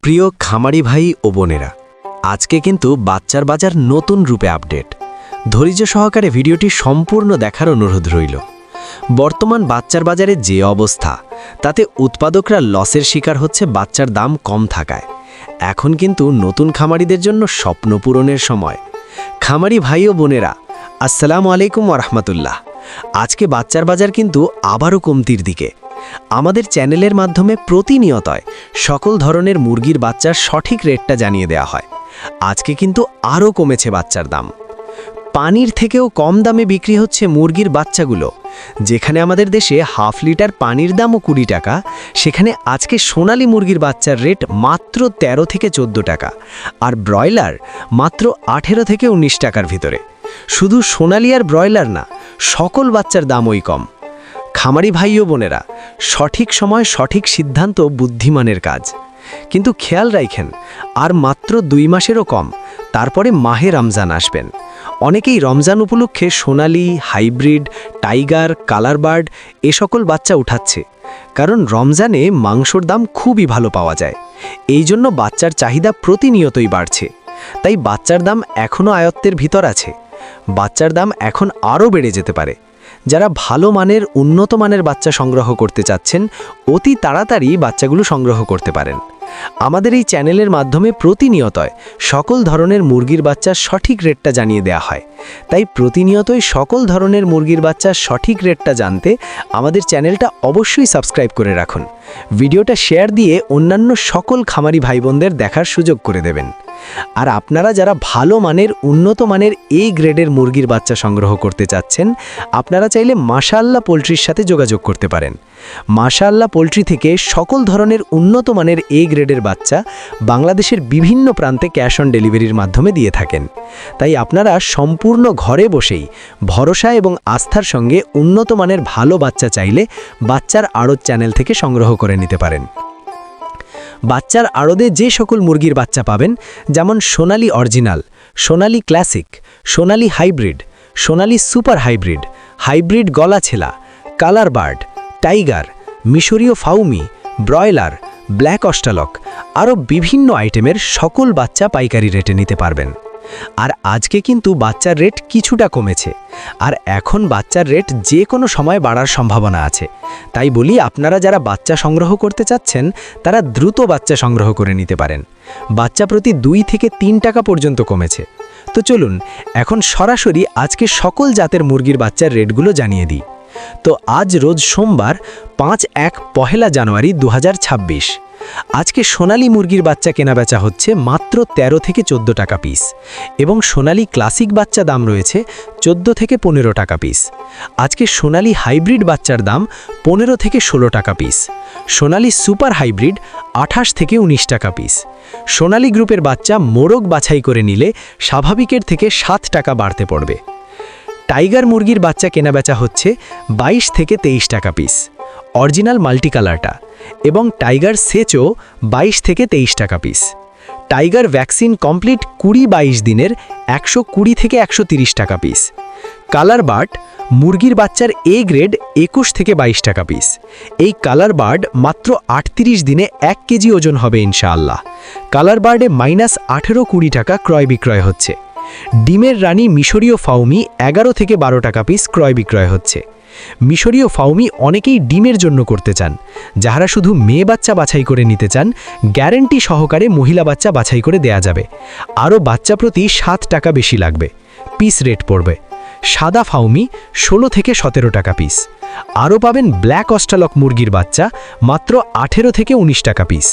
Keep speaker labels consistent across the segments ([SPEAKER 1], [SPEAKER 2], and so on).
[SPEAKER 1] প্রিয় খামারি ভাই ও বোনেরা, আজকে কিন্তু বাচ্চার বাজার নতুন রূপে আপডেট। ধৈর্য সহকারে ভিডিওটি সম্পূর্ণ দেখার অনুরোধ রইল। বর্তমান বাচ্চার বাজারে যে অবস্থা, তাতে উৎপাদকরা লসের শিকার হচ্ছে বাচ্চার দাম কম থাকায়। এখন কিন্তু নতুন খামারিদের জন্য স্বপ্ন পূরণের সময়। খামারি ভাই ও বোনেরা, আসসালামু আলাইকুম ওয়া রাহমাতুল্লাহ। আজকে বাচ্চার বাজার কিন্তু আবারও কমতির দিকে। আমাদের চ্যানেলের মাধ্যমে প্রতিনিয়তই সকল ধরনের মুরগির বাচ্চার সঠিক রেটটা জানিয়ে দেওয়া হয়। আজকে কিন্তু আরও কমেছে বাচ্চার দাম। পানির থেকেও কম দামে বিক্রি হচ্ছে মুরগির বাচ্চাগুলো। যেখানে আমাদের দেশে হাফ লিটার পানির দামও 20 টাকা, সেখানে আজকে সোনালী মুরগির বাচ্চার রেট মাত্র 13 থেকে 14 টাকা, আর ব্রয়লার মাত্র 18 থেকে 19 টাকার ভিতরে। শুধু সোনালী আর ব্রয়লার না, সকল বাচ্চার দামই কম। খামারি ভাই ও বোনেরা, সঠিক সময় সঠিক সিদ্ধান্ত বুদ্ধিমানের কাজ। কিন্তু খেয়াল রাখেন, আর মাত্র 2 মাসেরও কম, তারপরে মাহে রমজান আসবেন। অনেকেই রমজান উপলক্ষে সোনালী, হাইব্রিড, টাইগার, কালার বার্ড এ সকল বাচ্চা উঠাচ্ছে, কারণ রমজানে মাংসর দাম খুবই ভালো পাওয়া যায়। এই জন্য বাচ্চার চাহিদা প্রতিনিয়তই বাড়ছে। তাই বাচ্চার দাম এখনও আয়ত্তের ভিতর আছে। বাচ্চার দাম এখন আরও বেড়ে যেতে পারে। যারা ভালো মানের উন্নত মানের বাচ্চা সংগ্রহ করতে চাচ্ছেন, অতি তাড়াতাড়ি বাচ্চাগুলো সংগ্রহ করতে পারেন। আমাদের এই চ্যানেলের মাধ্যমে প্রতিনিয়তই সকল ধরনের মুরগির বাচ্চার সঠিক রেটটা জানিয়ে দেওয়া হয়। তাই প্রতিনিয়তই সকল ধরনের মুরগির বাচ্চার সঠিক রেটটা জানতে আমাদের চ্যানেলটা অবশ্যই সাবস্ক্রাইব করে রাখুন। ভিডিওটা শেয়ার দিয়ে অন্যান্য সকল খামারি ভাই বোনদের দেখার সুযোগ করে দেবেন। আর আপনারা যারা ভালো মানের উন্নত মানের গ্রেডের মুরগির বাচ্চা সংগ্রহ করতে চাচ্ছেন, আপনারা চাইলে মাশাআল্লাহ পোলট্রির সাথে যোগাযোগ করতে পারেন। মাশাআল্লাহ পোলট্রি থেকে সকল ধরনের উন্নত মানের গ্রেডের বাচ্চা বাংলাদেশের বিভিন্ন প্রান্তে ক্যাশ অন ডেলিভারির মাধ্যমে দিয়ে থাকেন। তাই আপনারা সম্পূর্ণ ঘরে বসেই ভরসা এবং আস্থার সঙ্গে উন্নত মানের ভালো বাচ্চা চাইলে বাচ্চার আড়ত চ্যানেল থেকে সংগ্রহ করে নিতে পারেন। বাচ্চার আড়তে যে সকল মুরগির বাচ্চা পাবেন, যেমন Sonali original, Sonali classic, Sonali hybrid, Sonali super hybrid, hybrid গলাছেলা, কালার বার্ড, টাইগার, মিশরীয় ফাউমি, ব্রয়লার, ব্ল্যাক অস্ট্রালক, আরও বিভিন্ন আইটেমের সকল বাচ্চা পাইকারি রেটে নিতে পারবেন। আর আজকে কিন্তু বাচ্চার রেট কিছুটা কমেছে, আর এখন বাচ্চার রেট যে কোনো সময় বাড়ার সম্ভাবনা আছে। তাই বলি, আপনারা যারা বাচ্চা সংগ্রহ করতে চাচ্ছেন, তারা দ্রুত বাচ্চা সংগ্রহ করে নিতে পারেন। বাচ্চা প্রতি 2 থেকে 3 টাকা পর্যন্ত কমেছে। তো চলুন এখন সরাসরি আজকে সকল জাতের মুরগির বাচ্চার রেটগুলো জানিয়ে দিই। তো আজ রোজ সোমবার 1 জানুয়ারি 2026। আজকে সোনালী মুরগির বাচ্চা কেনাবেচা হচ্ছে মাত্র 13 থেকে 14 টাকা পিস, এবং সোনালী ক্লাসিক বাচ্চা দাম রয়েছে 14 থেকে 15 টাকা পিস। আজকে সোনালী হাইব্রিড বাচ্চার দাম 15 থেকে 16 টাকা পিস। সোনালী সুপার হাইব্রিড 28 থেকে 19 টাকা পিস। সোনালী গ্রুপের বাচ্চা মোরগ বাছাই করে নিলে স্বাভাবিকের থেকে 7 টাকা বাড়তে পড়বে। টাইগার মুরগির বাচ্চা কেনাবেচা হচ্ছে 22 থেকে 23 টাকা পিস, অরিজিনাল মাল্টি কালারটা, এবং টাইগার সেচও 22 থেকে 23 টাকা পিস। টাইগার ভ্যাকসিন কমপ্লিট 20-22 দিনের 120 থেকে 130 টাকা পিস। কালার বার্ড মুরগির বাচ্চার গ্রেড 21 থেকে 22 টাকা পিস। এই কালার বার্ড মাত্র 38 দিনে 1 কেজি ওজন হবে ইনশাআল্লাহ। কালার বার্ডে -18-20 টাকা ক্রয় বিক্রয় হচ্ছে। ডিমের রানী মিশরীয় ফাউমি 11 থেকে 12 টাকা পিস ক্রয় বিক্রয় হচ্ছে। মিশরীয় ফাউমি অনেকেই ডিমের জন্য করতে চান। যারা শুধু মেয়ে বাচ্চা বাছাই করে নিতে চান, গ্যারেন্টি সহকারে মহিলা বাচ্চা বাছাই করে দেয়া যাবে। আরও বাচ্চা প্রতি 7 টাকা বেশি লাগবে, পিস রেট পড়বে। সাদা ফাউমি 16 থেকে 17 টাকা পিস। আরও পাবেন ব্ল্যাক অস্ট্রালক মুরগির বাচ্চা মাত্র 18 থেকে 19 টাকা পিস।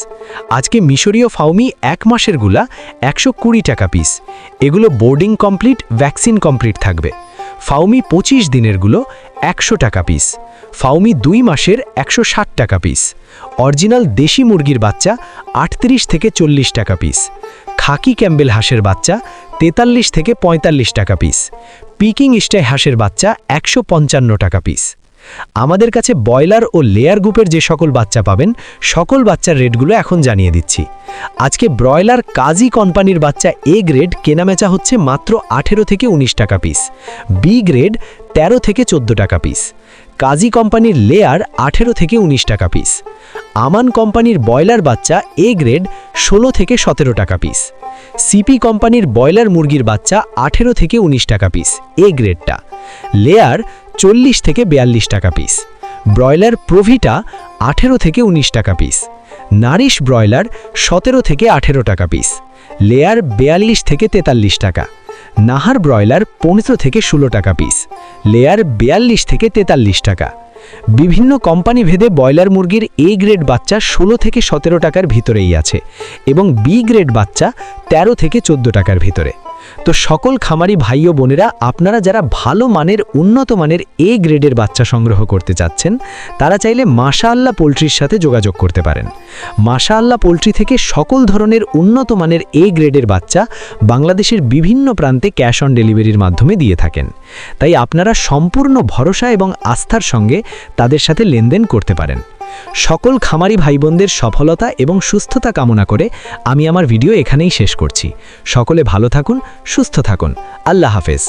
[SPEAKER 1] আজকে মিশরীয় ফাউমি 1 মাসের গুলা 120 টাকা পিস। এগুলো বোর্ডিং কমপ্লিট, ভ্যাকসিন কমপ্লিট থাকবে। ফাউমি 25 দিনেরগুলো 100 টাকা পিস। ফাউমি 2 মাসের 160 টাকা পিস। অরিজিনাল দেশি মুরগির বাচ্চা 38 থেকে 40 টাকা পিস। খাকি ক্যাম্বেল হাঁসের বাচ্চা 43 থেকে 45 টাকা পিস। পিকিং স্টাই হাঁসের বাচ্চা 155 টাকা পিস। আমাদের কাছে ব্রয়লার ও লেয়ার গ্রুপের যে সকল বাচ্চা পাবেন, সকল বাচ্চার রেটগুলো এখন জানিয়ে দিচ্ছি। আজকে ব্রয়লার কাজী কোম্পানির বাচ্চা গ্রেড কেনাবেচা হচ্ছে মাত্র 18 থেকে 19 টাকা পিস। বি গ্রেড 13 থেকে 14 টাকা পিস। কাজী কোম্পানির লেয়ার 18 থেকে 19 টাকা পিস, আমান কোম্পানির ব্রয়লার বাচ্চা এ গ্রেড 16 থেকে 17 টাকা পিস, সিপি কোম্পানির ব্রয়লার মুরগির বাচ্চা 18 থেকে 19 টাকা পিস এ গ্রেডটা, লেয়ার 40 থেকে 42 টাকা পিস, ব্রয়লার প্রোভিটা 18 থেকে 19 টাকা পিস, নারিশ ব্রয়লার 17 থেকে 18 টাকা পিস, লেয়ার 42 থেকে 43 টাকা, নাহার ব্রয়লার 15 থেকে 16 টাকা পিস, লেয়ার 42 থেকে 43 টাকা। বিভিন্ন কোম্পানি ভেদে ব্রয়লার মুরগির এ গ্রেড বাচ্চা 16 থেকে 17 টাকার ভিতরেই আছে এবং বি গ্রেড বাচ্চা 13 থেকে 14 টাকার ভিতরে। তো সকল খামারি ভাই ও বোনেরা, আপনারা যারা ভালো মানের উন্নত মানের এ গ্রেডের বাচ্চা সংগ্রহ করতে চাচ্ছেন, তারা চাইলে মাশাআল্লাহ পোলট্রির সাথে যোগাযোগ করতে পারেন। মাশাআল্লাহ পোলট্রি থেকে সকল ধরনের উন্নত মানের এ গ্রেডের বাচ্চা বাংলাদেশের বিভিন্ন প্রান্তে ক্যাশ অন ডেলিভারির মাধ্যমে দিয়ে থাকেন। তাই আপনারা সম্পূর্ণ ভরসা এবং আস্থার সঙ্গে তাদের সাথে লেনদেন করতে পারেন। সকল খামারি ভাইবোনদের সফলতা এবং সুস্থতা কামনা করে আমি আমার ভিডিও এখানেই শেষ করছি। সকলে ভালো থাকুন, সুস্থ থাকুন। আল্লাহ হাফেজ।